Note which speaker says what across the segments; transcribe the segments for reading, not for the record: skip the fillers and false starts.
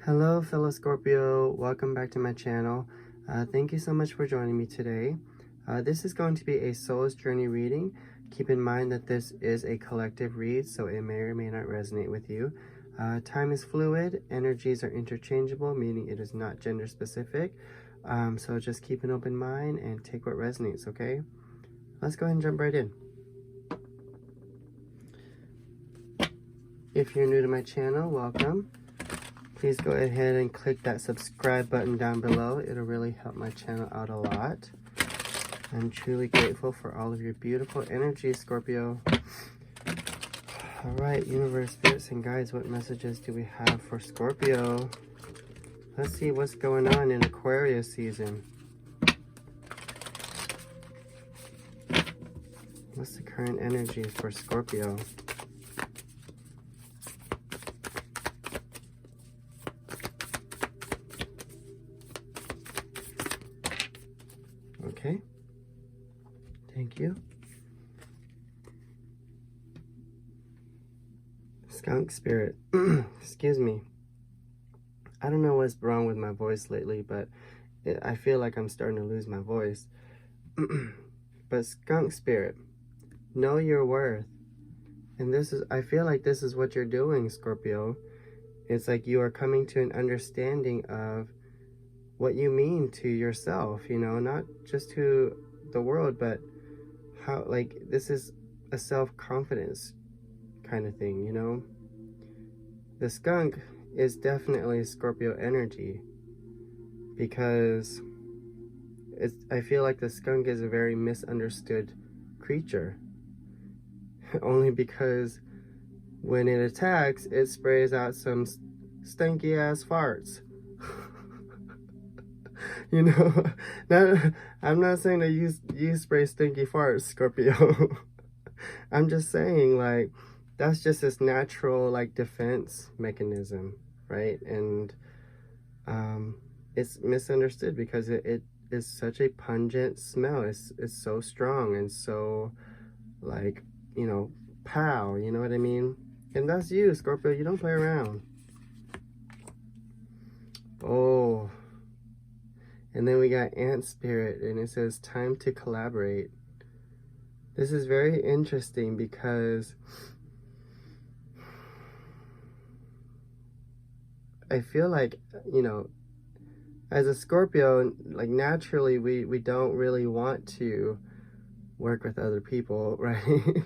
Speaker 1: Hello fellow Scorpio, welcome back to my channel. Thank you so much for joining me today. This is going to be a soul's journey reading. Keep in mind that this is a collective read, so it may or may not resonate with you. Time is fluid, energies are interchangeable, meaning it is not gender specific. So just keep an open mind and take what resonates, okay? Let's go ahead and jump right in. If you're new to my channel, welcome. Please go ahead and click that subscribe button down below. It'll really help my channel out a lot. I'm truly grateful for all of your beautiful energy, Scorpio. All right, universe, spirits, and guides, what messages do we have for Scorpio? Let's see what's going on in Aquarius season. What's the current energy for Scorpio? Okay, thank you. Skunk Spirit, excuse me. I don't know what's wrong with my voice lately, but I feel like I'm starting to lose my voice. But Skunk Spirit, know your worth. And I feel like this is what you're doing, Scorpio. It's like you are coming to an understanding of what you mean to yourself, you know, not just to the world, but how, like, this is a self-confidence kind of thing, you know. The skunk is definitely Scorpio energy, because I feel like the skunk is a very misunderstood creature. Only because when it attacks, it sprays out some stinky ass farts. You know, I'm not saying that you spray stinky farts, Scorpio. I'm just saying, like, that's just this natural, like, defense mechanism, right? And it's misunderstood because it is such a pungent smell. It's so strong and so, like, you know, pow, you know what I mean? And that's you, Scorpio. You don't play around. Oh. And then we got Ant Spirit, and it says, time to collaborate. This is very interesting because I feel like, you know, as a Scorpio, like, naturally, we don't really want to work with other people, right?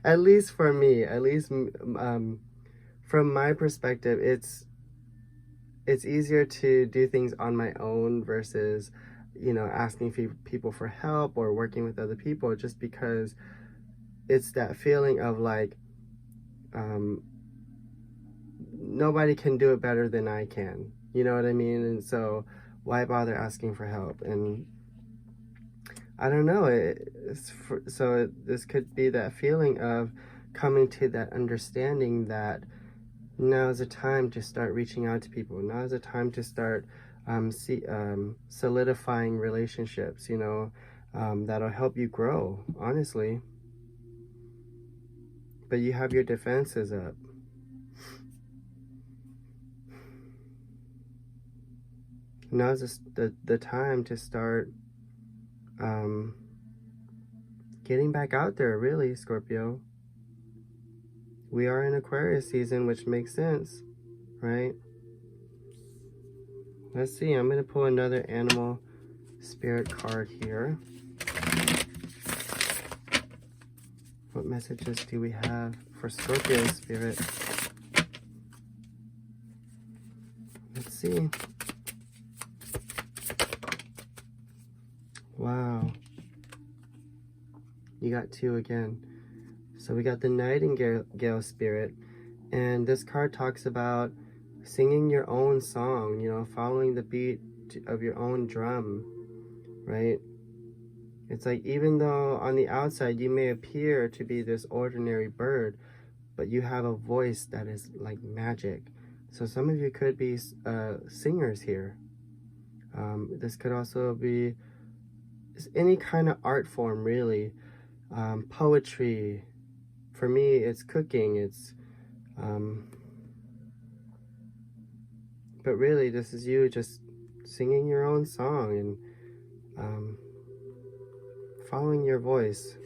Speaker 1: At least for me, at least from my perspective, it's easier to do things on my own versus, you know, asking people for help or working with other people, just because it's that feeling of like, nobody can do it better than I can, you know what I mean? And so why bother asking for help? And I don't know, this could be that feeling of coming to that understanding that now is a time to start reaching out to people. Now is a time to start solidifying relationships, you know, that'll help you grow, honestly. But you have your defenses up. Now is the time to start getting back out there, really, Scorpio. We are in Aquarius season, which makes sense, right? Let's see, I'm going to pull another animal spirit card here. What messages do we have for Scorpio spirit? Let's see. Wow. You got two again. So we got the Nightingale spirit, and this card talks about singing your own song, you know, following the beat of your own drum, right? It's like, even though on the outside you may appear to be this ordinary bird, but you have a voice that is like magic. So some of you could be singers here. This could also be any kind of art form, really. Poetry. For me, it's cooking. It's But really, this is you just singing your own song and following your voice.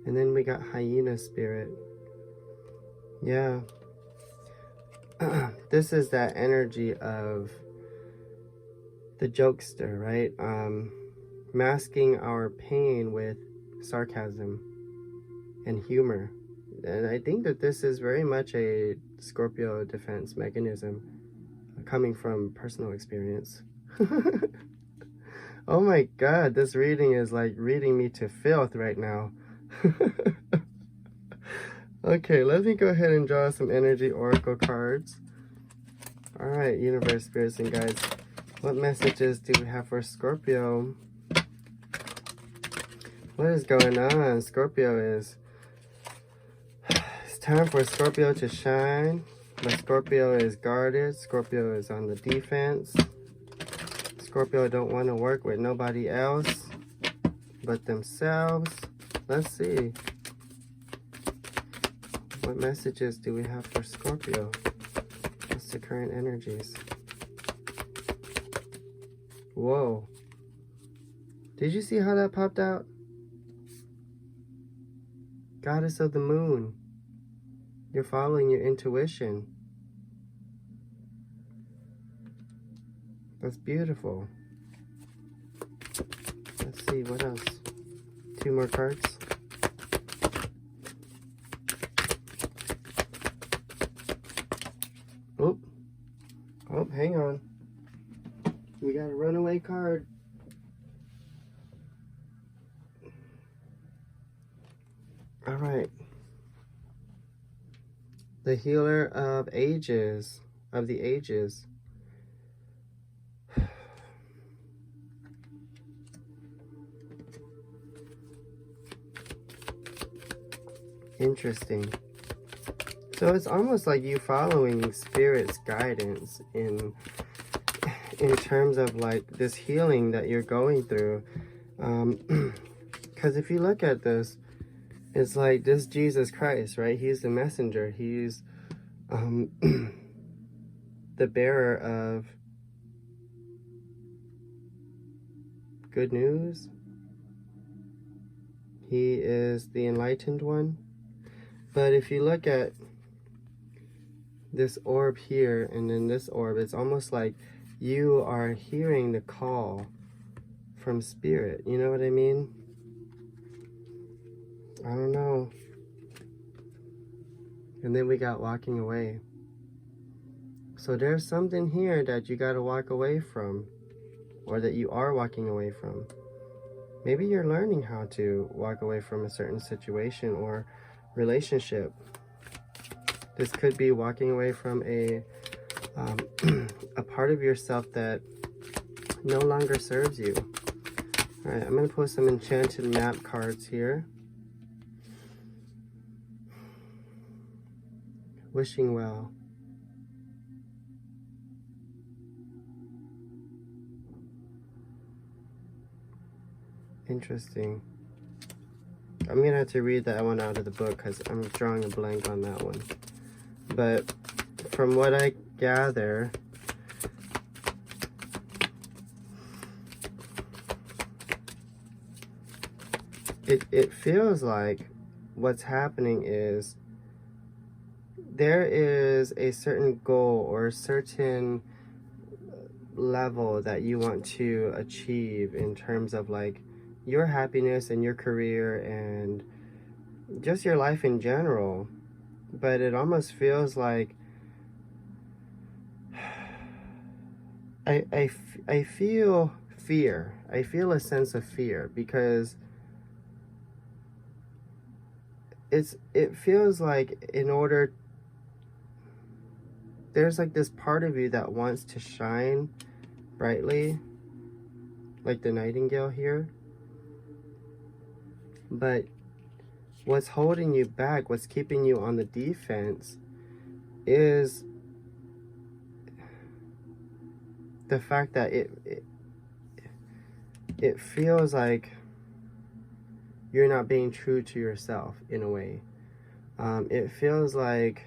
Speaker 1: And then we got Hyena Spirit. Yeah. This is that energy of the jokester, right? Masking our pain with sarcasm and humor. And I think that this is very much a Scorpio defense mechanism coming from personal experience. Oh my god, this reading is like reading me to filth right now. Okay, let me go ahead and draw some energy oracle cards. Alright, universe, spirits, and guides. What messages do we have for Scorpio? What is going on? Scorpio is... It's time for Scorpio to shine. But Scorpio is guarded. Scorpio is on the defense. Scorpio don't want to work with nobody else but themselves. Let's see. What messages do we have for Scorpio? What's the current energies? Whoa. Did you see how that popped out? Goddess of the Moon. You're following your intuition. That's beautiful. Let's see, what else? 2 more cards. Oh, hang on. We got a runaway card. All right. The Healer of Ages, of the Ages. Interesting. So it's almost like you following Spirit's guidance in terms of like this healing that you're going through. Because if you look at this, it's like this Jesus Christ, right? He's the messenger. He's the bearer of good news. He is the enlightened one. But if you look at this orb here and then this orb, it's almost like you are hearing the call from Spirit. You know what I mean? I don't know. And then we got walking away. So there's something here that you got to walk away from, or that you are walking away from. Maybe you're learning how to walk away from a certain situation or relationship. This could be walking away from a part of yourself that no longer serves you. All right, I'm going to pull some Enchanted map cards here. Wishing well. Interesting. I'm going to have to read that one out of the book because I'm drawing a blank on that one. But from what I gather, it feels like what's happening is there is a certain goal or a certain level that you want to achieve in terms of like your happiness and your career and just your life in general. But it almost feels like I feel fear. I feel a sense of fear because it feels like in order, there's like this part of you that wants to shine brightly, like the nightingale here. But what's holding you back, what's keeping you on the defense, is the fact that it feels like you're not being true to yourself in a way. It feels like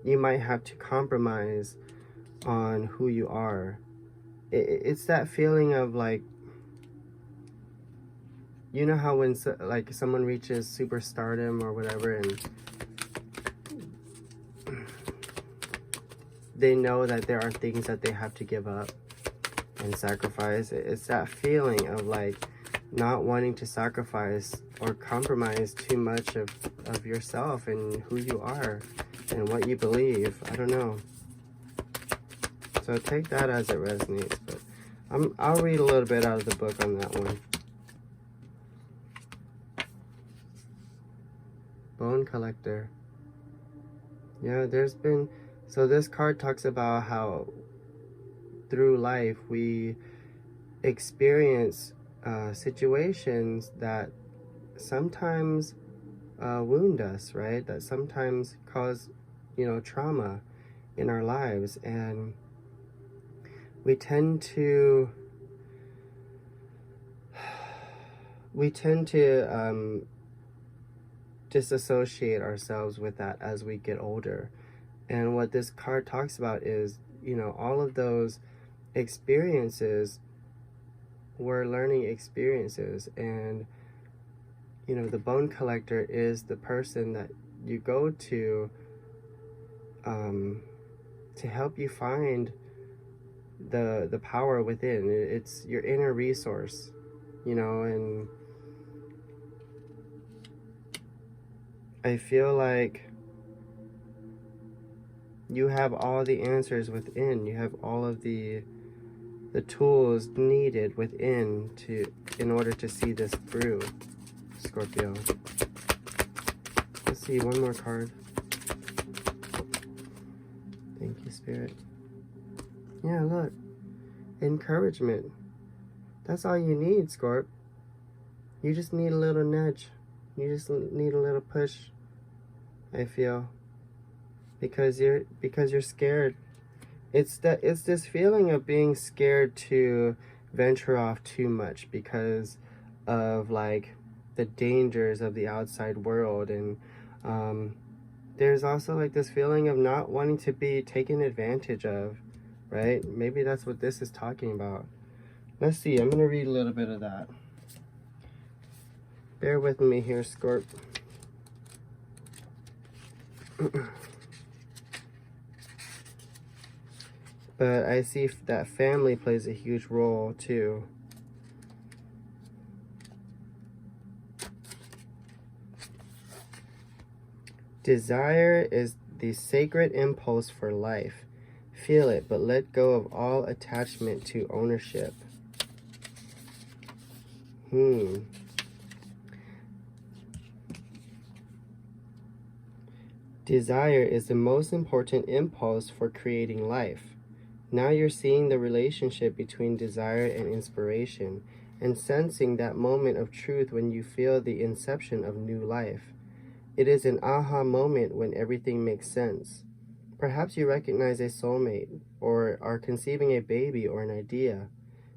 Speaker 1: you might have to compromise on who you are. It's that feeling of like, you know how when like someone reaches superstardom or whatever, and they know that there are things that they have to give up and sacrifice. It's that feeling of like not wanting to sacrifice or compromise too much of yourself and who you are and what you believe. I don't know. So take that as it resonates, but I'll read a little bit out of the book on that one. Bone Collector. Yeah, there's been, so this card talks about how through life we experience situations that sometimes wound us, right? That sometimes cause, you know, trauma in our lives, and we tend to disassociate ourselves with that as we get older. And what this card talks about is, you know, all of those experiences were learning experiences, and you know, the Bone Collector is the person that you go to help you find the power within. It's your inner resource, you know. And I feel like you have all the answers within. You have all of the tools needed within in order to see this through, Scorpio. Let's see, one more card. Thank you, Spirit. Yeah, look. Encouragement. That's all you need, Scorp. You just need a little nudge. You just need a little push, I feel. Because you're scared. It's this feeling of being scared to venture off too much because of like the dangers of the outside world, and there's also like this feeling of not wanting to be taken advantage of, right? Maybe that's what this is talking about. Let's see, I'm gonna read a little bit of that. Bear with me here, Scorp. But I see that family plays a huge role too. Desire is the sacred impulse for life. Feel it, but let go of all attachment to ownership. Desire is the most important impulse for creating life. Now you're seeing the relationship between desire and inspiration, and sensing that moment of truth when you feel the inception of new life. It is an aha moment when everything makes sense. Perhaps you recognize a soulmate, or are conceiving a baby or an idea.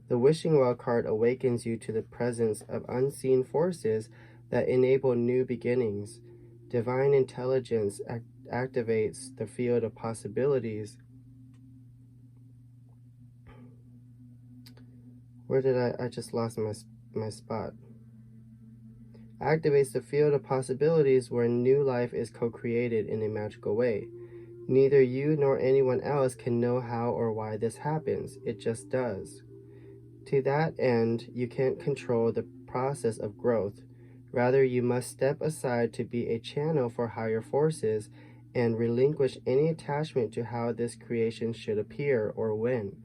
Speaker 1: The Wishing Well card awakens you to the presence of unseen forces that enable new beginnings. Divine intelligence activates the field of possibilities. Where did I just lost my spot. Activates the field of possibilities where new life is co-created in a magical way. Neither you nor anyone else can know how or why this happens. It just does. To that end, you can't control the process of growth. Rather, you must step aside to be a channel for higher forces and relinquish any attachment to how this creation should appear or when.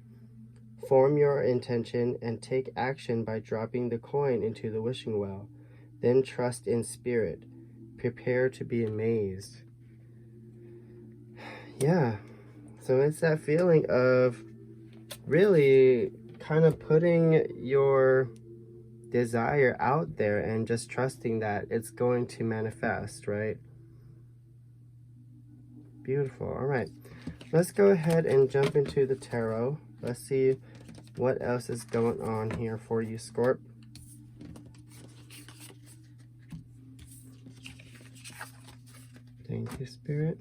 Speaker 1: Form your intention and take action by dropping the coin into the wishing well. Then trust in spirit. Prepare to be amazed. Yeah, so it's that feeling of really kind of putting your desire out there and just trusting that it's going to manifest, right? Beautiful. All right, let's go ahead and jump into the tarot. Let's see what else is going on here for you, Scorp. Thank you, Spirit.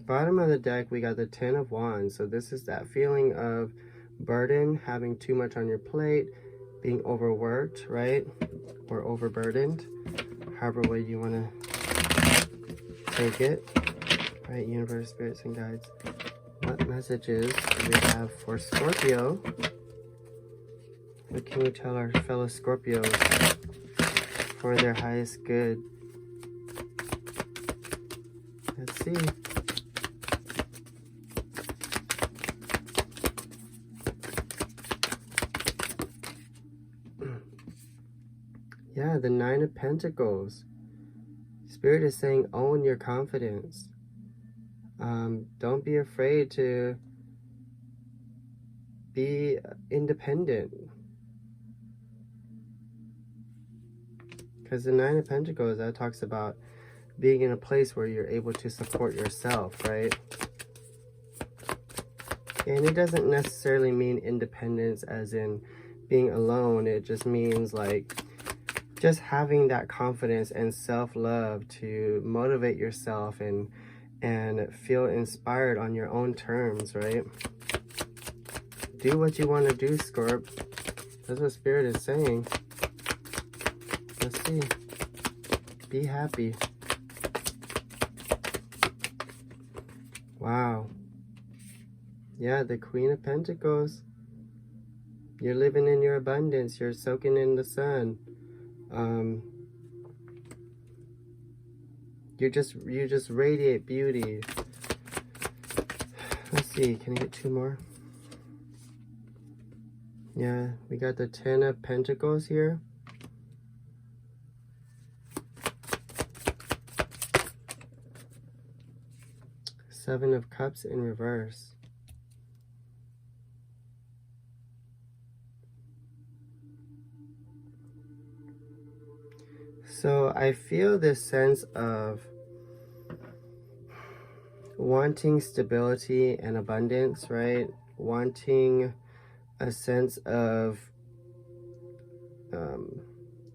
Speaker 1: Bottom of the deck, we got the 10 of Wands. So this is that feeling of burden, having too much on your plate, being overworked, right? Or overburdened, however way you want to take it. Right, universe, spirits, and guides. What messages do we have for Scorpio? What can we tell our fellow Scorpios for their highest good? Let's see. Yeah, the 9 of Pentacles. Spirit is saying, own your confidence. Don't be afraid to be independent. Because the 9 of Pentacles, that talks about being in a place where you're able to support yourself, right? And it doesn't necessarily mean independence as in being alone. It just means like just having that confidence and self-love to motivate yourself and feel inspired on your own terms, right? Do what you want to do, Scorp. That's what Spirit is saying. Let's see. Be happy. Wow. Yeah, the Queen of Pentacles. You're living in your abundance. You're soaking in the sun. You just radiate beauty. Let's see, can I get 2 more? Yeah, we got the 10 of Pentacles here. Seven of Cups in reverse. So I feel this sense of wanting stability and abundance, right? Wanting a sense of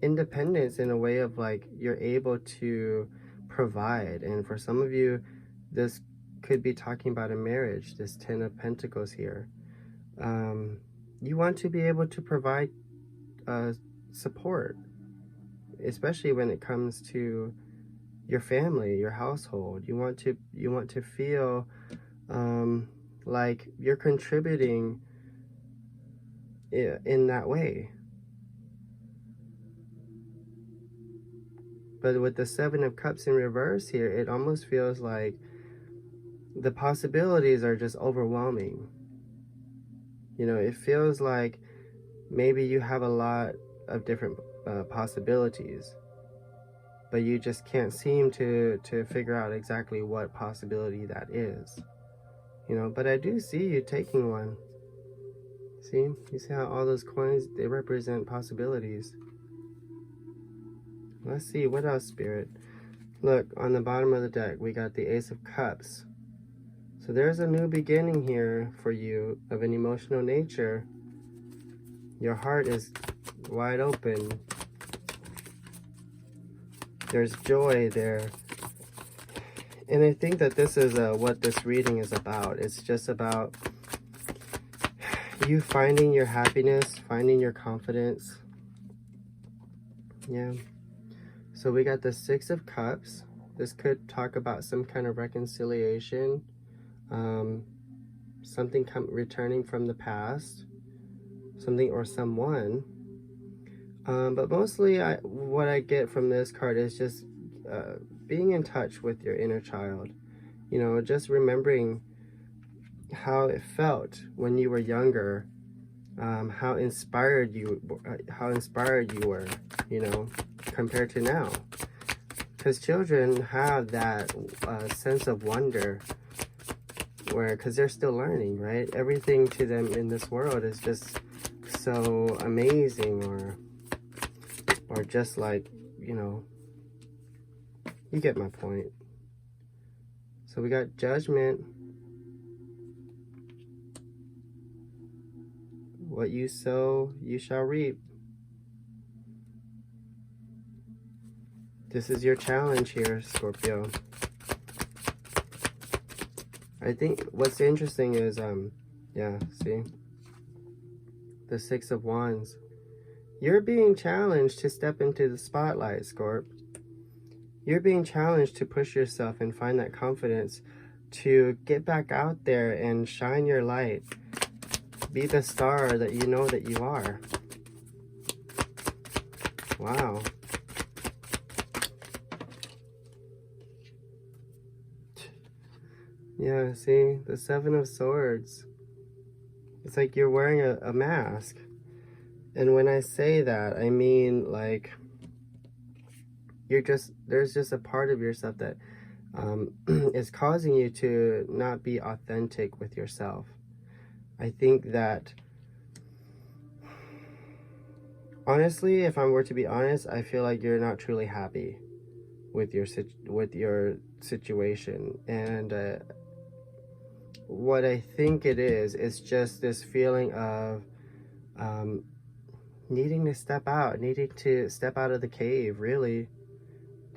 Speaker 1: independence in a way of like you're able to provide. And for some of you, this could be talking about a marriage, this 10 of Pentacles here. You want to be able to provide support, especially when it comes to your family, your household. You want to feel like you're contributing in that way. But with the 7 of Cups in reverse here, it almost feels like the possibilities are just overwhelming. You know, it feels like maybe you have a lot of different possibilities, but you just can't seem to figure out exactly what possibility that is. You know, but I do see you taking one. See? You see how all those coins, they represent possibilities. Let's see, what else, Spirit? Look, on the bottom of the deck, we got the Ace of Cups. So there's a new beginning here for you of an emotional nature. Your heart is wide open. There's joy there. And I think that this is what this reading is about. It's just about you finding your happiness, finding your confidence. Yeah. So we got the 6 of Cups. This could talk about some kind of reconciliation. Something returning from the past. Something or someone. But mostly what I get from this card is just being in touch with your inner child. You know, just remembering how it felt when you were younger. How inspired you were, you know, compared to now. Because children have that sense of wonder because they're still learning, right? Everything to them in this world is just so amazing, or just like, you know, you get my point. So we got Judgment. What you sow, you shall reap. This is your challenge here, Scorpio. I think what's interesting is, yeah, see? The Six of Wands. You're being challenged to step into the spotlight, Scorp. You're being challenged to push yourself and find that confidence to get back out there and shine your light. Be the star that you know that you are. Wow. Yeah, see? The Seven of Swords. It's like you're wearing a mask. And when I say that, I mean, like, there's just a part of yourself that is causing you to not be authentic with yourself. I think that, honestly, if I were to be honest, I feel like you're not truly happy with your situation. And what I think it is just this feeling of needing to step out of the cave, really.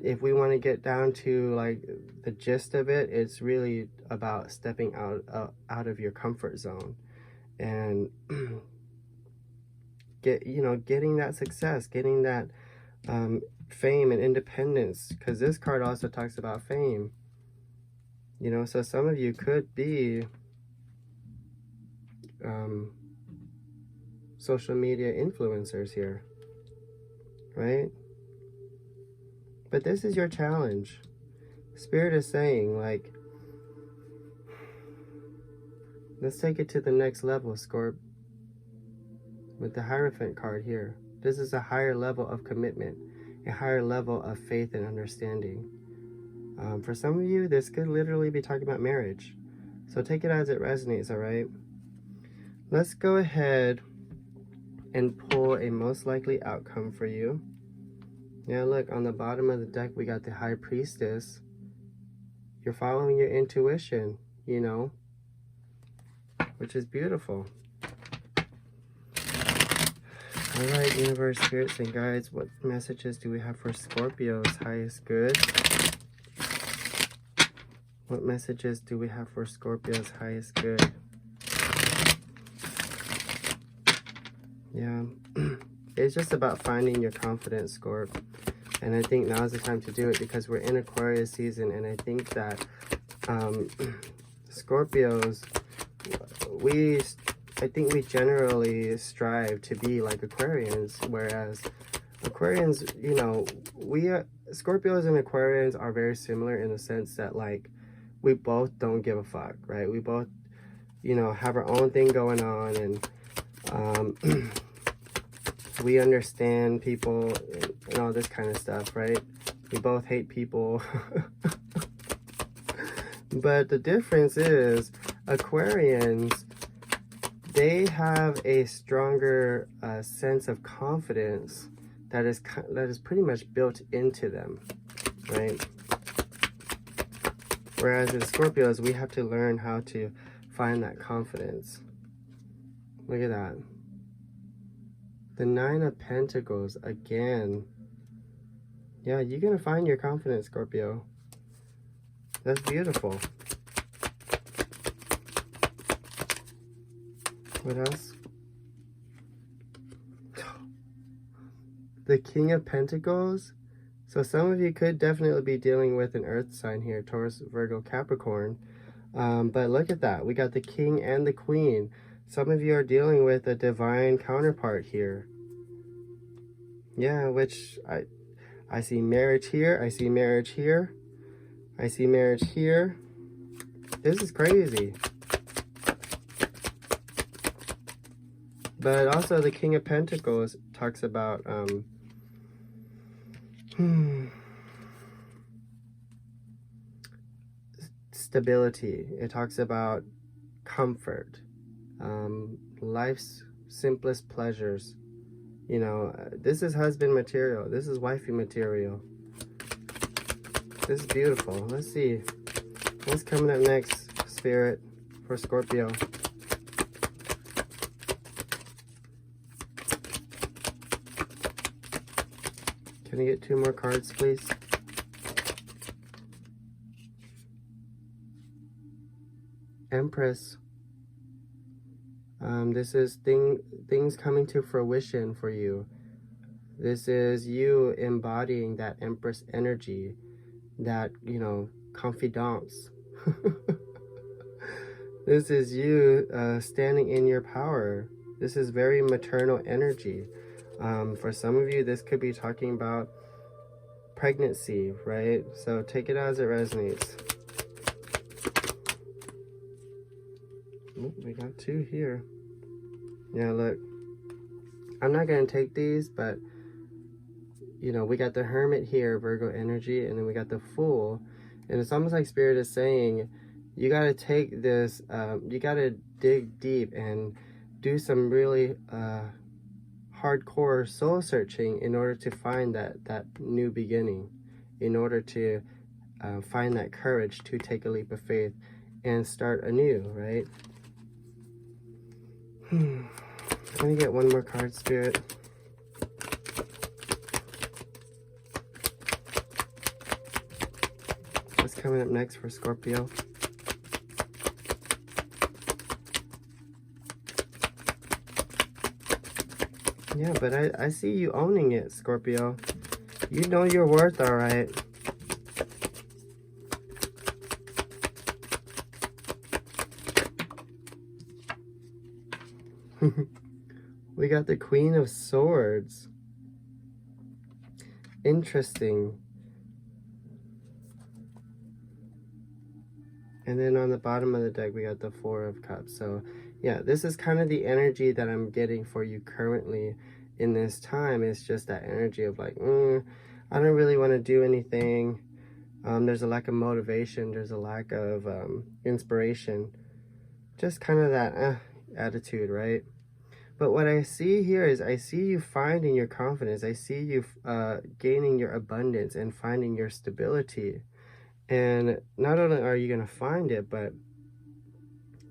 Speaker 1: If we want to get down to like the gist of it, it's really about stepping out of your comfort zone and getting that success, getting that fame and independence, because this card also talks about fame. You know, so some of you could be social media influencers here, right? But this is your challenge. Spirit is saying, like, let's take it to the next level, Scorp. With the Hierophant card here. This is a higher level of commitment, a higher level of faith and understanding. For some of you, this could literally be talking about marriage. So take it as it resonates, all right? Let's go ahead and pull a most likely outcome for you. Yeah, look, on the bottom of the deck, we got the High Priestess. You're following your intuition, you know, which is beautiful. All right, universe, spirits, and guides, what messages do we have for Scorpio's highest good? What messages do we have for Scorpio's highest good? Yeah, it's just about finding your confidence, Scorp. And I think now's the time to do it because we're in Aquarius season. And I think that Scorpios, I think we generally strive to be like Aquarians. Whereas Aquarians, you know, Scorpios and Aquarians are very similar in the sense that, like, we both don't give a fuck, right? We both, you know, have our own thing going on, and we understand people and all this kind of stuff, right? We both hate people. But the difference is Aquarians, they have a stronger sense of confidence that is pretty much built into them, right? Whereas as Scorpios, we have to learn how to find that confidence. Look at that. The Nine of Pentacles again. Yeah, you're going to find your confidence, Scorpio. That's beautiful. What else? The King of Pentacles. So some of you could definitely be dealing with an earth sign here, Taurus, Virgo, Capricorn. But look at that. We got the King and the Queen. Some of you are dealing with a divine counterpart here. Yeah, which I see marriage here. I see marriage here. I see marriage here. This is crazy. But also the King of Pentacles talks about stability. It talks about comfort, life's simplest pleasures. You know, this is husband material. This is wifey material. This is beautiful. Let's see. What's coming up next, Spirit, for Scorpio? Can I get 2 more cards, please? Empress. This is things coming to fruition for you. This is you embodying that Empress energy, that, you know, confidence. This is you standing in your power. This is very maternal energy. For some of you, this could be talking about pregnancy, right? So take it as it resonates. Oh, we got two here. Yeah, look. I'm not going to take these, but, you know, we got the Hermit here, Virgo energy, and then we got the Fool. And it's almost like Spirit is saying, you got to take this, you got to dig deep and do some really hardcore soul searching in order to find that new beginning, in order to find that courage to take a leap of faith and start anew, right? Let me get one more card, Spirit. What's coming up next for Scorpio? Yeah, but I see you owning it, Scorpio. You know your worth, all right. We got the Queen of Swords. Interesting. And then on the bottom of the deck, we got the Four of Cups. So, yeah, this is kind of the energy that I'm getting for you currently in this time. It's just that energy of like, I don't really want to do anything. There's a lack of motivation. There's a lack of inspiration. Just kind of that attitude, right? But what I see here is I see you finding your confidence. I see you gaining your abundance and finding your stability. And not only are you going to find it, but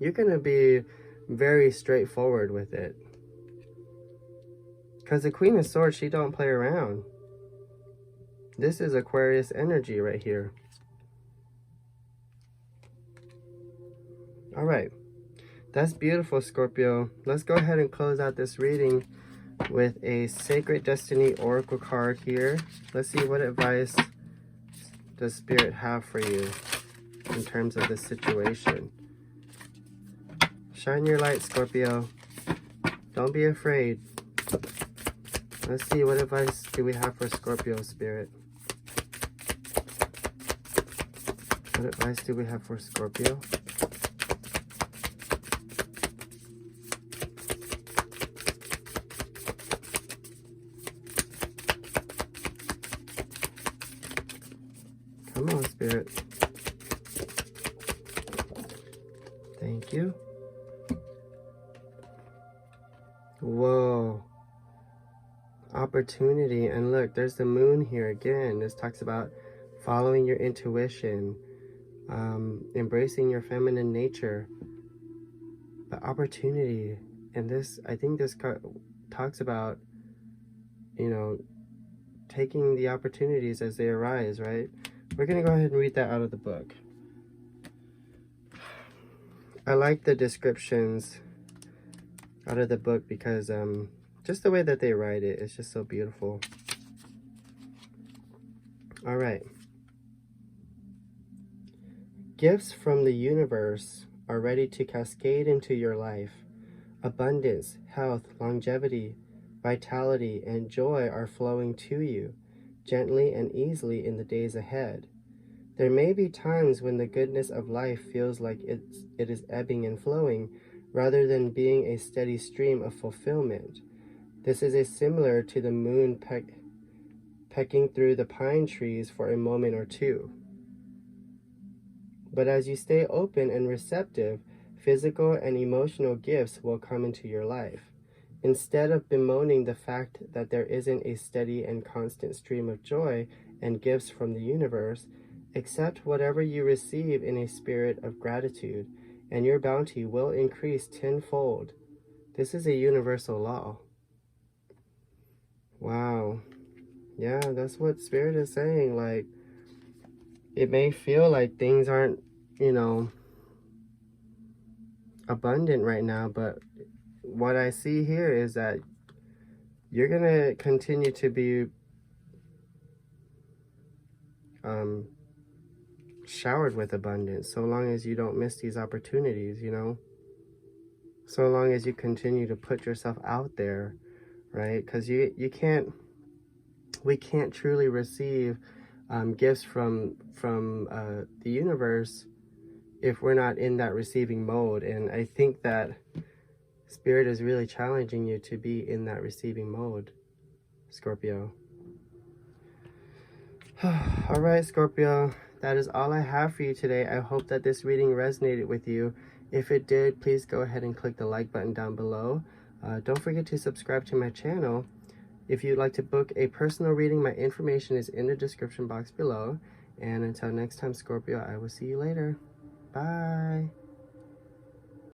Speaker 1: you're going to be very straightforward with it. Because the Queen of Swords, she don't play around. This is Aquarius energy right here. All right. That's beautiful, Scorpio. Let's go ahead and close out this reading with a Sacred Destiny Oracle card here. Let's see what advice does Spirit have for you in terms of this situation. Shine your light, Scorpio. Don't be afraid. Let's see, what advice do we have for Scorpio, Spirit? What advice do we have for Scorpio? Come on, Spirit. Thank you. Whoa. Opportunity. And look, there's the moon here again. This talks about following your intuition, embracing your feminine nature. But opportunity. And this, I think this card talks about, you know, taking the opportunities as they arise, right? We're going to go ahead and read that out of the book. I like the descriptions out of the book because just the way that they write it is just so beautiful. All right. Gifts from the universe are ready to cascade into your life. Abundance, health, longevity, vitality, and joy are flowing to you, gently and easily in the days ahead. There may be times when the goodness of life feels like it is ebbing and flowing, rather than being a steady stream of fulfillment. This is similar to the moon pecking through the pine trees for a moment or two. But as you stay open and receptive, physical and emotional gifts will come into your life. Instead of bemoaning the fact that there isn't a steady and constant stream of joy and gifts from the universe, accept whatever you receive in a spirit of gratitude, and your bounty will increase tenfold. This is a universal law. Wow. Yeah, that's what Spirit is saying. Like, it may feel like things aren't, you know, abundant right now, but what I see here is that you're gonna continue to be showered with abundance, so long as you don't miss these opportunities, you know, so long as you continue to put yourself out there, right? Because we can't truly receive gifts from the universe if we're not in that receiving mode. And I think that Spirit is really challenging you to be in that receiving mode, Scorpio. All right, Scorpio, that is all I have for you today. I hope that this reading resonated with you. If it did, please go ahead and click the like button down below. Don't forget to subscribe to my channel. If you'd like to book a personal reading, my information is in the description box below. And until next time, Scorpio, I will see you later. Bye.